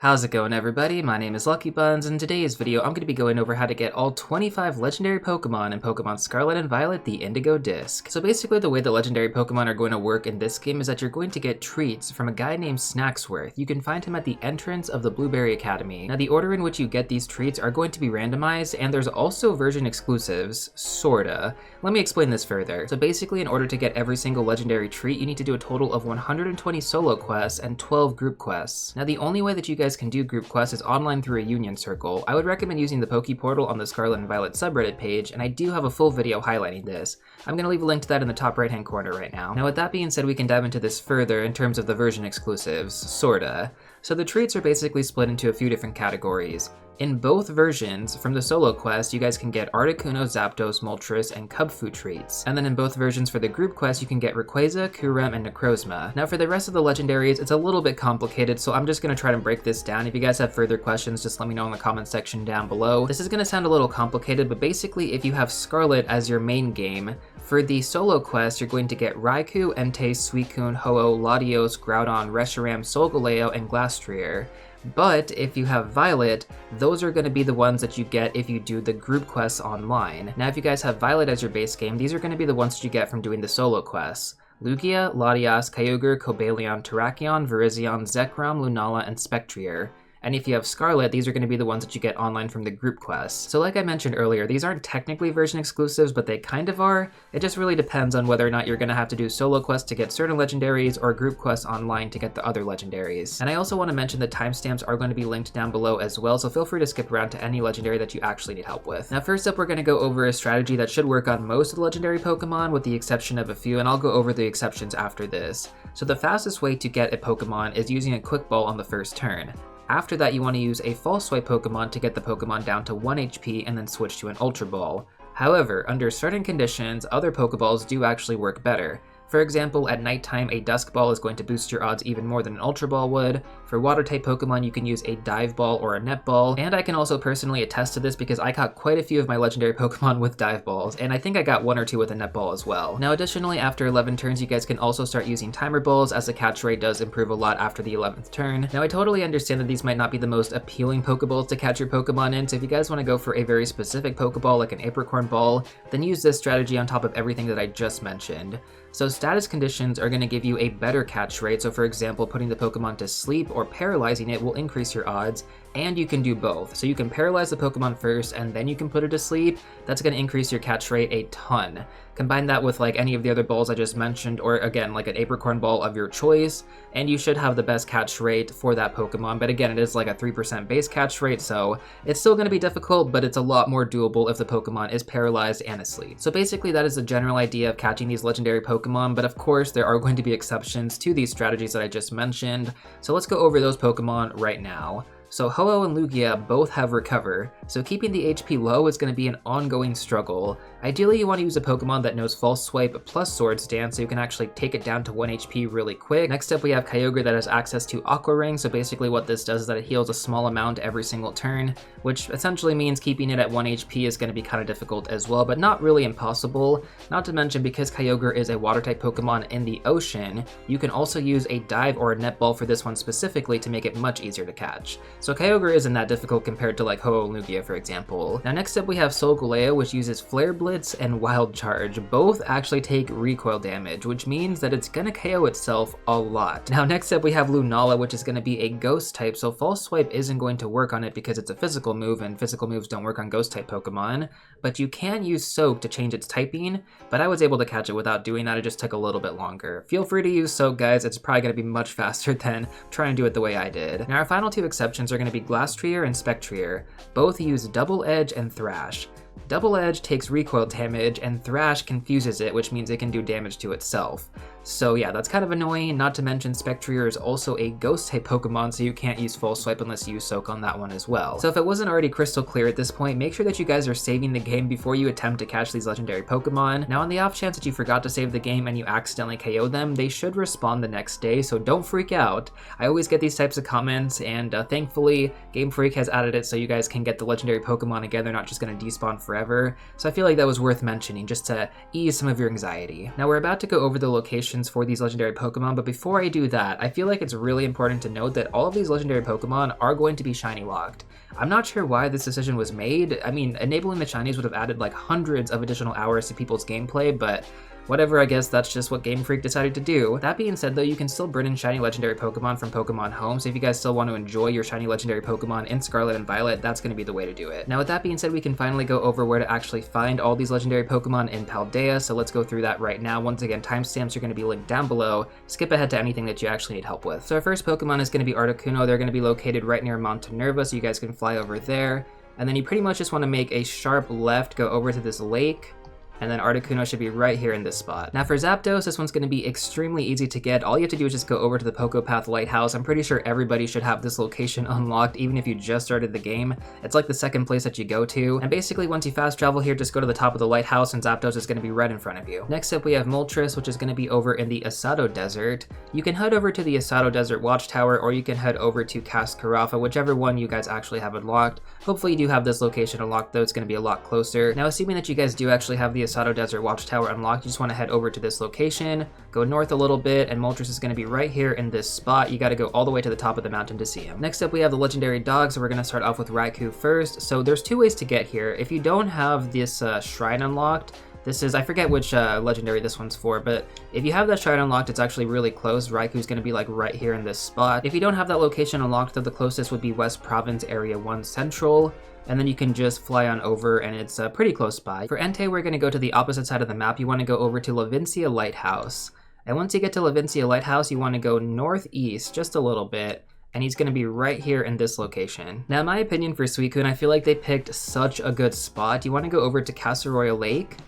How's it going, everybody? My name is Lucky Buns, and in today's video I'm going to be going over how to get all 25 legendary Pokemon in Pokemon Scarlet and Violet, the Indigo Disk. So basically the way the legendary Pokemon are going to work in this game is that you're going to get treats from a guy named Snacksworth. You can find him at the entrance of the Blueberry Academy. Now the order in which you get these treats are going to be randomized, and there's also version exclusives, sorta. Let me explain this further. So basically in order to get every single legendary treat, you need to do a total of 120 solo quests and 12 group quests. Now the only way that you guys can do group quests is online through a union circle. I would recommend using the Poke Portal on the Scarlet and Violet subreddit page, and I do have a full video highlighting this. I'm going to leave a link to that in the top right hand corner right now. Now with that being said, we can dive into this further in terms of the version exclusives, sorta. So the treats are basically split into a few different categories. In both versions, from the solo quest, you guys can get Articuno, Zapdos, Moltres, and Kubfu treats. And then in both versions for the group quest, you can get Rayquaza, Kyurem, and Necrozma. Now for the rest of the legendaries, it's a little bit complicated, so I'm just going to try to break this down. If you guys have further questions, just let me know in the comment section down below. This is going to sound a little complicated, but basically if you have Scarlet as your main game, for the solo quest, you're going to get Raikou, Entei, Suicune, Ho-Oh, Latios, Groudon, Reshiram, Solgaleo, and Glastrier. But if you have Violet, those are going to be the ones that you get if you do the group quests online. Now if you guys have Violet as your base game, these are going to be the ones that you get from doing the solo quests. Lugia, Latias, Kyogre, Cobalion, Terrakion, Virizion, Zekrom, Lunala, and Spectrier. And if you have Scarlet, these are going to be the ones that you get online from the group quests. So like I mentioned earlier, these aren't technically version exclusives, but they kind of are. It just really depends on whether or not you're going to have to do solo quests to get certain legendaries or group quests online to get the other legendaries. And I also want to mention the timestamps are going to be linked down below as well, so feel free to skip around to any legendary that you actually need help with. Now first up, we're going to go over a strategy that should work on most of the legendary Pokemon with the exception of a few, and I'll go over the exceptions after this. So the fastest way to get a Pokemon is using a Quick Ball on the first turn. After that, you want to use a False Swipe Pokemon to get the Pokemon down to 1 HP and then switch to an Ultra Ball. However, under certain conditions, other Pokeballs do actually work better. For example, at nighttime, a Dusk Ball is going to boost your odds even more than an Ultra Ball would. For Water-type Pokemon, you can use a Dive Ball or a Net Ball, and I can also personally attest to this because I caught quite a few of my legendary Pokemon with Dive Balls, and I think I got 1 or 2 with a Net Ball as well. Now additionally, after 11 turns, you guys can also start using Timer Balls, as the catch rate does improve a lot after the 11th turn. Now I totally understand that these might not be the most appealing Pokeballs to catch your Pokemon in, so if you guys want to go for a very specific Pokeball like an Apricorn Ball, then use this strategy on top of everything that I just mentioned. So status conditions are going to give you a better catch rate, so for example, putting the Pokemon to sleep or paralyzing it will increase your odds, and you can do both. So you can paralyze the Pokemon first and then you can put it to sleep. That's going to increase your catch rate a ton. Combine that with like any of the other balls I just mentioned, or again like an Apricorn Ball of your choice, and you should have the best catch rate for that Pokemon. But again, it is like a 3% base catch rate, so it's still going to be difficult, but it's a lot more doable if the Pokemon is paralyzed and asleep. So basically that is the general idea of catching these legendary Pokemon, but of course there are going to be exceptions to these strategies that I just mentioned. So let's go over those Pokemon right now. So Ho-Oh and Lugia both have Recover, so keeping the HP low is going to be an ongoing struggle. Ideally you want to use a Pokemon that knows False Swipe plus Swords Dance so you can actually take it down to 1 HP really quick. Next up we have Kyogre that has access to Aqua Ring, so basically what this does is that it heals a small amount every single turn, which essentially means keeping it at 1 HP is going to be kind of difficult as well, but not really impossible. Not to mention, because Kyogre is a Water-type Pokemon in the ocean, you can also use a Dive or a Net Ball for this one specifically to make it much easier to catch. So Kyogre isn't that difficult compared to like Ho-Oh and Lugia, for example. Now next up we have Solgaleo, which uses Flare Blitz and Wild Charge. Both actually take recoil damage, which means that it's gonna KO itself a lot. Now next up we have Lunala, which is gonna be a Ghost type, so False Swipe isn't going to work on it because it's a physical move, and physical moves don't work on Ghost type Pokemon. But you can use Soak to change its typing, but I was able to catch it without doing that. It just took a little bit longer. Feel free to use Soak, guys. It's probably gonna be much faster than trying to do it the way I did. Now our final 2 exceptions are going to be Glastrier and Spectrier. Both use Double Edge and Thrash. Double Edge takes recoil damage, and Thrash confuses it, which means it can do damage to itself. So yeah, that's kind of annoying. Not to mention Spectrier is also a Ghost type Pokemon, so you can't use False Swipe unless you use Soak on that one as well. So if it wasn't already crystal clear at this point, make sure that you guys are saving the game before you attempt to catch these legendary Pokemon. Now on the off chance that you forgot to save the game and you accidentally KO them, they should respawn the next day, so don't freak out. I always get these types of comments, and thankfully Game Freak has added it so you guys can get the legendary Pokemon again. They're not just going to despawn forever, so I feel like that was worth mentioning just to ease some of your anxiety. Now we're about to go over the locations for these legendary Pokemon, but before I do that, I feel like it's really important to note that all of these legendary Pokemon are going to be shiny locked. I'm not sure why this decision was made. I mean, enabling the shinies would have added like hundreds of additional hours to people's gameplay, but whatever, I guess that's just what Game Freak decided to do. That being said though, you can still bring in shiny legendary Pokemon from Pokemon Home, so if you guys still want to enjoy your shiny legendary Pokemon in Scarlet and Violet, that's going to be the way to do it. Now with that being said, we can finally go over where to actually find all these legendary Pokemon in Paldea, so let's go through that right now. Once again, timestamps are going to be linked down below. Skip ahead to anything that you actually need help with. So our first Pokemon is going to be Articuno. They're going to be located right near Montenerva, so you guys can fly over there. And then you pretty much just want to make a sharp left, go over to this lake, and then Articuno should be right here in this spot. Now for Zapdos, this one's going to be extremely easy to get. All you have to do is just go over to the Pokepath Lighthouse. I'm pretty sure everybody should have this location unlocked, even if you just started the game. It's like the second place that you go to. And basically, once you fast travel here, just go to the top of the lighthouse and Zapdos is going to be right in front of you. Next up, we have Moltres, which is going to be over in the Asado Desert. You can head over to the Asado Desert Watchtower, or you can head over to Cascarafa, whichever one you guys actually have unlocked. Hopefully you do have this location unlocked, though it's going to be a lot closer. Now, assuming that you guys do actually have the Asado Desert Watchtower unlocked, you just want to head over to this location, go north a little bit, and Moltres is going to be right here in this spot. You got to go all the way to the top of the mountain to see him. Next up, we have the legendary dog, so we're going to start off with Raikou first. So there's two ways to get here. If you don't have this shrine unlocked, this is, I forget which legendary this one's for, but if you have that shrine unlocked, it's actually really close. Raikou's going to be like right here in this spot. If you don't have that location unlocked, though, the closest would be West Province Area 1 Central, and then you can just fly on over and it's pretty close by. For Entei, we're going to go to the opposite side of the map. You want to go over to Levincia Lighthouse. And once you get to Levincia Lighthouse, you want to go northeast just a little bit, and he's going to be right here in this location. Now, in my opinion for Suicune, I feel like they picked such a good spot. You want to go over to Casaroya Lake,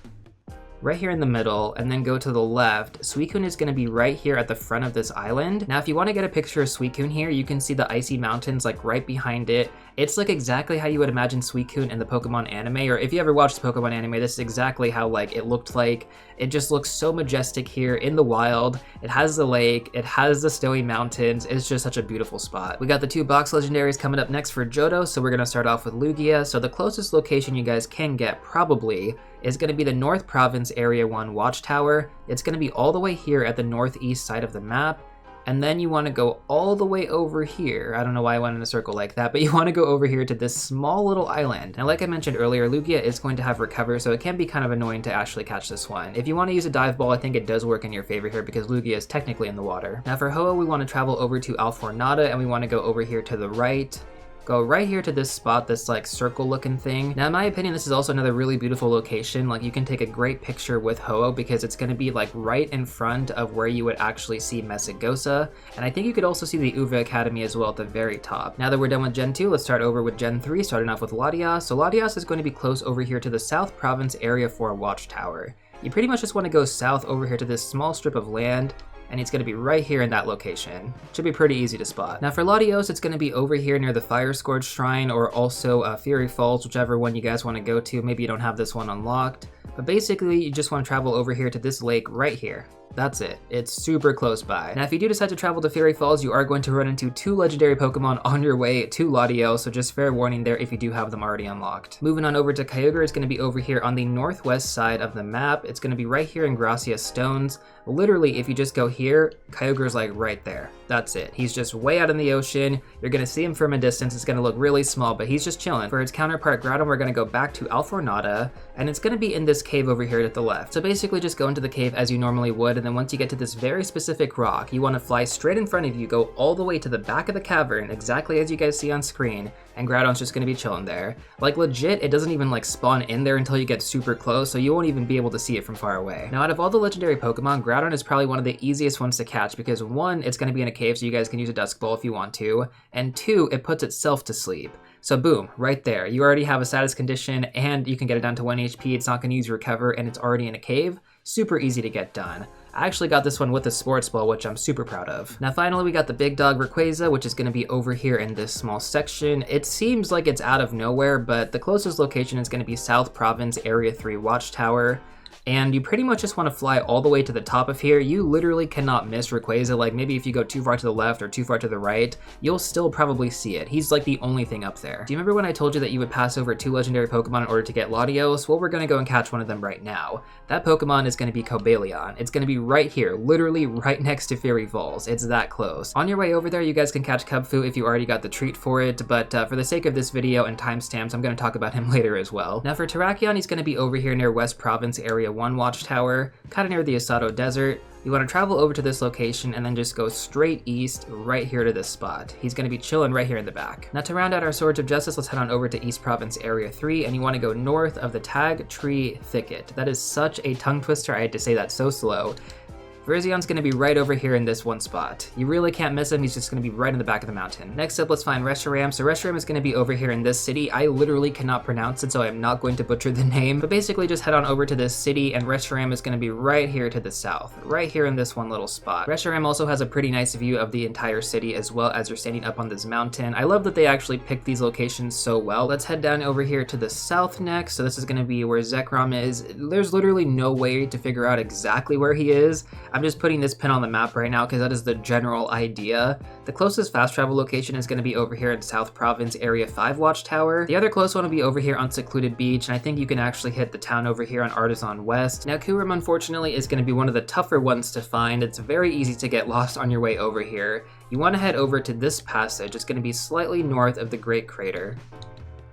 right here in the middle, and then go to the left. Suicune is going to be right here at the front of this island. Now, if you want to get a picture of Suicune here, you can see the icy mountains like right behind it. It's like exactly how you would imagine Suicune in the Pokemon anime, or if you ever watched the Pokemon anime, this is exactly how like it looked like. It just looks so majestic here in the wild. It has the lake, it has the snowy mountains. It's just such a beautiful spot. We got the two box legendaries coming up next for Johto, so we're going to start off with Lugia. So the closest location you guys can get probably is going to be the North Province Area 1 Watchtower. It's going to be all the way here at the northeast side of the map. And then you want to go all the way over here. I don't know why I went in a circle like that, but you want to go over here to this small little island. Now, like I mentioned earlier, Lugia is going to have Recover, so it can be kind of annoying to actually catch this one. If you want to use a Dive Ball, I think it does work in your favor here because Lugia is technically in the water. Now for Ho-Oh, we want to travel over to Alfornada, and we want to go over here to the right. Go right here to this spot, this like circle looking thing. Now in my opinion, this is also another really beautiful location. Like you can take a great picture with Ho-Oh because it's going to be like right in front of where you would actually see Messagosa. And I think you could also see the Uva Academy as well at the very top. Now that we're done with Gen 2, let's start over with Gen 3, starting off with Latias. So Latias is going to be close over here to the South Province Area 4 Watchtower. You pretty much just want to go south over here to this small strip of land, and it's going to be right here in that location. Should be pretty easy to spot. Now for Latios, it's going to be over here near the Fire Scourge Shrine, or also Fury Falls, whichever one you guys want to go to. Maybe you don't have this one unlocked, but basically you just want to travel over here to this lake right here. That's it. It's super close by. Now, if you do decide to travel to Fury Falls, you are going to run into two legendary Pokemon on your way to Latios, so just fair warning there if you do have them already unlocked. Moving on over to Kyogre, it's going to be over here on the northwest side of the map. It's going to be right here in Gracia Stones. Literally, if you just go here, Kyogre's like right there. That's it. He's just way out in the ocean. You're going to see him from a distance. It's going to look really small, but he's just chilling. For its counterpart, Groudon, we're going to go back to Alfornada, and it's going to be in this cave over here at the left. So basically, just go into the cave as you normally would, and then once you get to this very specific rock, you want to fly straight in front of you, go all the way to the back of the cavern, exactly as you guys see on screen, and Groudon's just going to be chilling there. Like legit, it doesn't even like spawn in there until you get super close, so you won't even be able to see it from far away. Now, out of all the legendary Pokemon, Groudon is probably one of the easiest ones to catch because one, it's going to be in a cave, so you guys can use a Dusk Ball if you want to, and two, it puts itself to sleep. So boom, right there. You already have a status condition and you can get it down to 1 HP. It's not going to use Recover and it's already in a cave. Super easy to get done. I actually got this one with a Sports Ball, which I'm super proud of. Now finally, we got the big dog Rayquaza, which is going to be over here in this small section. It seems like it's out of nowhere, but the closest location is going to be South Province Area 3 Watchtower. and you pretty much just want to fly all the way to the top of here. You literally cannot miss Rayquaza. Like, maybe if you go too far to the left or too far to the right, you'll still probably see it. He's like the only thing up there. Do you remember when I told you that you would pass over 2 legendary Pokemon in order to get Latios? Well, we're gonna go and catch one of them right now. That Pokemon is gonna be Cobalion. It's gonna be right here, literally right next to Fairy Falls. It's that close. On your way over there, you guys can catch Kubfu if you already got the treat for it, but for the sake of this video and timestamps, I'm gonna talk about him later as well. Now for Terrakion, he's gonna be over here near West Province Area 1 Watchtower, kind of near the Asado Desert. You want to travel over to this location and then just go straight east right here to this spot. He's going to be chilling right here in the back. Now to round out our Swords of Justice, let's head on over to East Province Area 3, and you want to go north of the Tag Tree Thicket. That is such a tongue twister, I had to say that so slow. Virizion's gonna be right over here in this one spot. You really can't miss him, he's just gonna be right in the back of the mountain. Next up, let's find Reshiram. So Reshiram is gonna be over here in this city. I literally cannot pronounce it, so I'm not going to butcher the name, but basically just head on over to this city, and Reshiram is gonna be right here to the south, right here in this one little spot. Reshiram also has a pretty nice view of the entire city as well as you're standing up on this mountain. I love that they actually picked these locations so well. Let's head down over here to the south next. So this is gonna be where Zekrom is. There's literally no way to figure out exactly where he is. I'm just putting this pin on the map right now because that is the general idea. The closest fast travel location is going to be over here in South Province Area 5 Watchtower. The other close one will be over here on Secluded Beach, and I think you can actually hit the town over here on Artisan West. Now Kyurem, unfortunately, is going to be one of the tougher ones to find. It's very easy to get lost on your way over here. You want to head over to this passage. It's going to be slightly north of the Great Crater.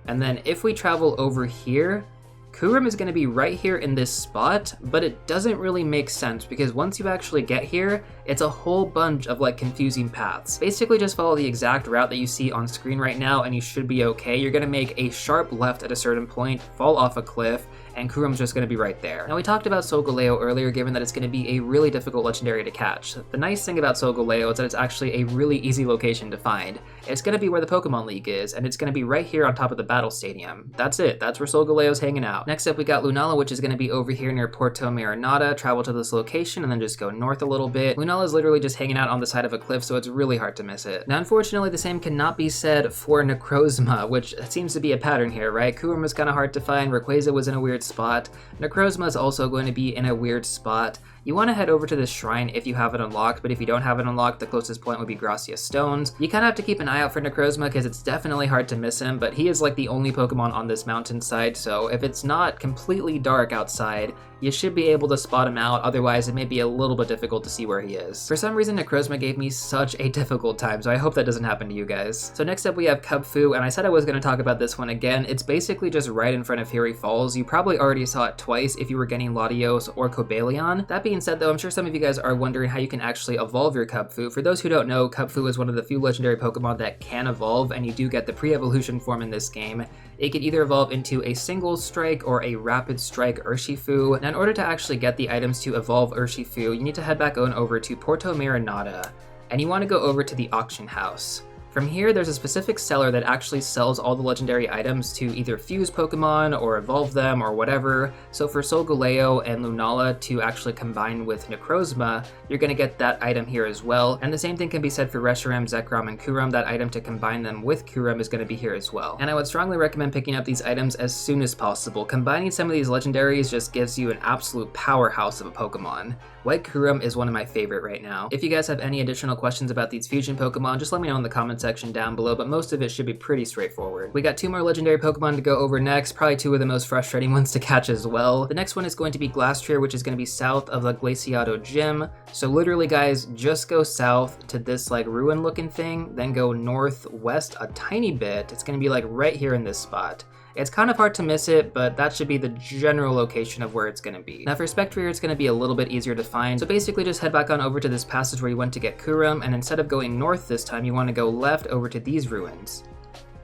And then if we travel over here, Kyurem is going to be right here in this spot, but it doesn't really make sense because once you actually get here, it's a whole bunch of like confusing paths. Basically just follow the exact route that you see on screen right now and you should be okay. You're going to make a sharp left at a certain point, fall off a cliff, and Kyurem's just going to be right there. Now we talked about Solgaleo earlier, given that it's going to be a really difficult legendary to catch. The nice thing about Solgaleo is that it's actually a really easy location to find. It's going to be where the Pokemon League is, and it's going to be right here on top of the Battle Stadium. That's it, that's where Solgaleo's hanging out. Next up we got Lunala, which is going to be over here near Porto Marinata. Travel to this location and then just go north a little bit. Lunala is literally just hanging out on the side of a cliff, so it's really hard to miss it. Now unfortunately the same cannot be said for Necrozma, which seems to be a pattern here, right? Kyurem was kind of hard to find, Rayquaza was in a weird spot. Necrozma is also going to be in a weird spot. You want to head over to this shrine if you have it unlocked, but if you don't have it unlocked, the closest point would be Gracia Stones. You kind of have to keep an eye out for Necrozma because it's definitely hard to miss him, but he is like the only Pokemon on this mountainside, so if it's not completely dark outside, you should be able to spot him out, otherwise it may be a little bit difficult to see where he is. For some reason, Necrozma gave me such a difficult time, so I hope that doesn't happen to you guys. So next up we have Kubfu, and I said I was going to talk about this one again. It's basically just right in front of Fairy Falls. You probably already saw it twice if you were getting Latios or Cobalion. That being said though, I'm sure some of you guys are wondering how you can actually evolve your Kubfu. For those who don't know, Kubfu is one of the few legendary Pokemon that can evolve, and you do get the pre-evolution form in this game. It can either evolve into a single strike or a rapid strike Urshifu. Now in order to actually get the items to evolve Urshifu, you need to head back on over to Porto Marinata, and you want to go over to the auction house. From here, there's a specific seller that actually sells all the legendary items to either fuse Pokemon or evolve them or whatever. So for Solgaleo and Lunala to actually combine with Necrozma, you're going to get that item here as well. And the same thing can be said for Reshiram, Zekrom, and Kyurem. That item to combine them with Kyurem is going to be here as well. And I would strongly recommend picking up these items as soon as possible. Combining some of these legendaries just gives you an absolute powerhouse of a Pokemon. White Kyurem is one of my favorite right now. If you guys have any additional questions about these fusion Pokemon, just let me know in the comments section down below, but most of it should be pretty straightforward. We got 2 more legendary Pokemon to go over next, probably 2 of the most frustrating ones to catch as well. The next one is going to be Glastrier, which is going to be south of the Glaciado Gym. So literally guys, just go south to this like ruin looking thing, then go northwest a tiny bit. It's going to be like right here in this spot. It's kind of hard to miss it, but that should be the general location of where it's going to be. Now for Spectrier, it's going to be a little bit easier to find, so basically just head back on over to this passage where you went to get Kyurem, and instead of going north this time, you want to go left over to these ruins.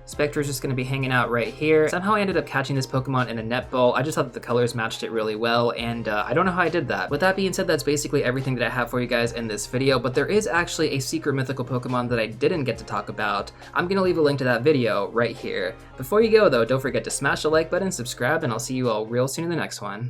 Spectre's just going to be hanging out right here. Somehow I ended up catching this Pokemon in a netball. I just thought that the colors matched it really well, and I don't know how I did that. With that being said, that's basically everything that I have for you guys in this video, but there is actually a secret mythical Pokemon that I didn't get to talk about. I'm going to leave a link to that video right here. Before you go though, don't forget to smash the like button, subscribe, and I'll see you all real soon in the next one.